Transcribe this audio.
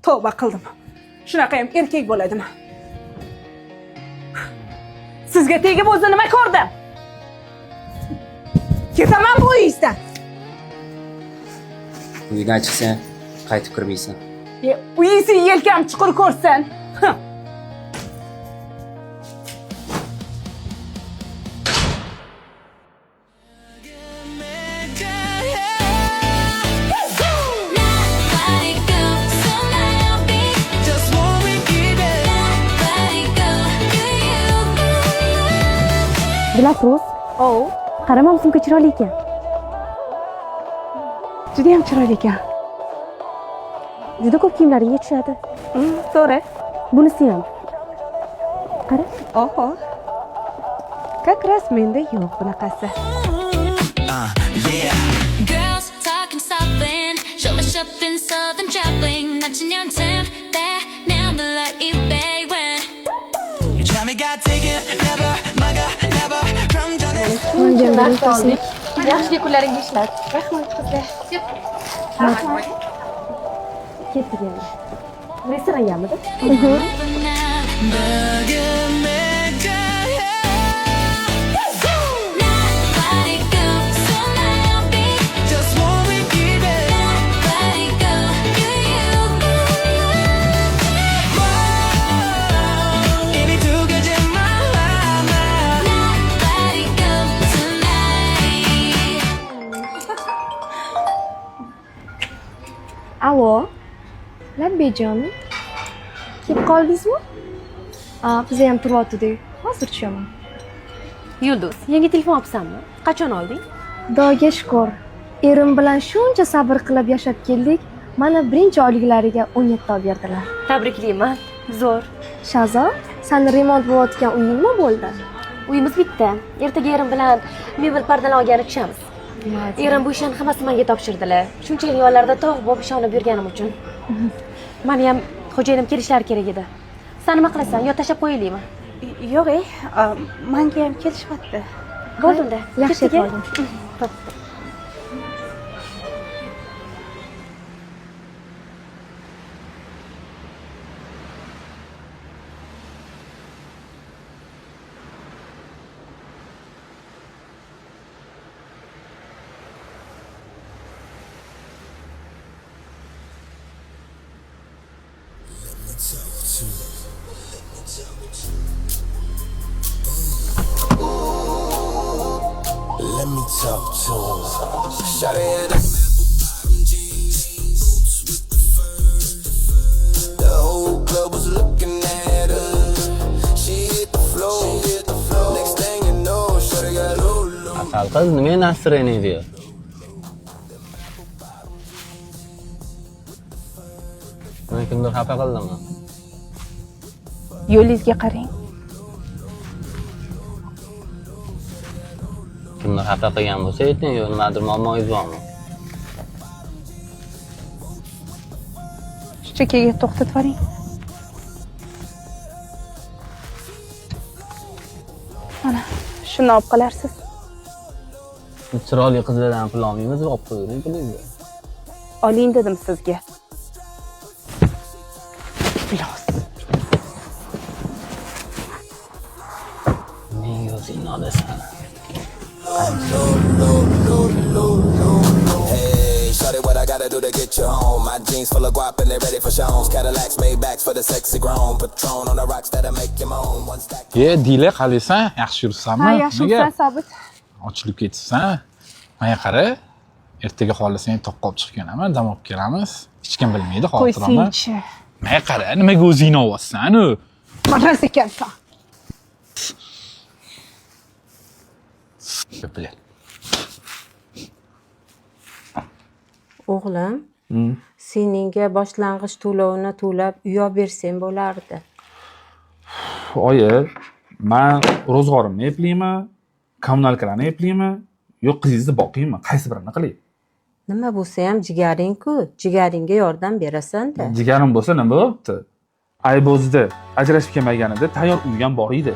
Tövbe qildim. Shunaqa ham erkak bo'ladimi? Sizga tegib o'zi nima ko'rdim? Ketaman bu uyingizdan. Uydan chiqsang, qaytib kirmaysan. Uyingizni yelkam chuqur ko'rsin. Dilafruz, qarama sumka chiroyli ekan. Juda ham chiroyli ekan. Juda ko'p kiyimlaringga tushadi. To'g'ri. Bunisi ham. Qara. Oho. Как раз menda yo'q bunaqasi. Girls talking something, show us up in southern traveling, matching your temp there, now the light you pay when you try me got taken, never, my God, never, from Johnny. Yaxshi kunlaringiz ishlat. Rahmat qizlar. Ketdik endi. Restorangamidi? Alo. Labbejonim. Kelib qoldingizmi? Biz ham turyotdik. Hozir tushaman. Yulduz, yangi telefon olibsanmi? Qachon olding? Xudoga shukr. Erim bilan shuncha sabr qilib yashab keldik. Mana birinchi oyliklariga 17 olib berdilar. Tabriklayman. Zo'r. Shazo, sani remont bo'layotgan uying nima bo'ldi? Uyimiz bitta. Ertaga erim bilan mebel pardalar olgani tushamiz. Erim bu ishni hammasini menga topshirdilar. Shunchalik yonlarida tog' bo'lib ishonib yurganim uchun. Meni ham xo'jayinim kelishlari kerak edi. Sen nima qilasan? Yo tashlab qo'yaylikmi? Yo'q, menga ham kelishmadi. Bo'ldi-da. Yaxshi qolding. Let me talk to him. Shot it at the whole club was looking at her. She hit the floor. Next thing you know, shawty got low. Asal qiz nima настроение diyor? Meni kimdir xafa qildimi? Yo'lingizga qarang. Kimdir xafa qilgan bo'lsa ayting, yo nimadir muammoingiz bormi? Chekkaga to'xtatib oling. Mana, shuni olib qolarsiz. Chiroyli qizlardan pul olmaymiz, olib qo'ying pulingizni. Oling dedim sizga. Bilos. Menga o'zing olasan. Hey, shawty, what I gotta do to get you home? My jeans full of guap and they're ready for shows. Cadillacs, Maybachs for the sexy grown. Patron on the rocks that'll make you moan. One stack. Dila qalaysan? Yaxshi yuribsanmi? Ha, yaxshi yuribsan, Sobit. Ochilib ketibsan. Menga qara. Ertaga xohlasang toqqa olib chiqib kelaman, dam olib kelamiz. Hech kim bilmaydi xotirani. Qo'ysingchi. Menga qara, nimaga o'zingni olyapsan-u? Maraz ekansan. Bilan. O'g'lim, seningga boshlang'ich to'lovini to'lab uy olib bersang bo'lardi. Oyi, men ro'zg'orimni eplayman, kommunalkalarni eplayman, yo'q qizingizni boqaymi? Qaysi birini qilay? Nima bo'lsa ham jigaring-ku, jigaringga yordam berasan-da. Jigarim bo'lsa nima bo'pti? Ayb o'zida ajrashib kelmaganida tayyor uy ham bor edi.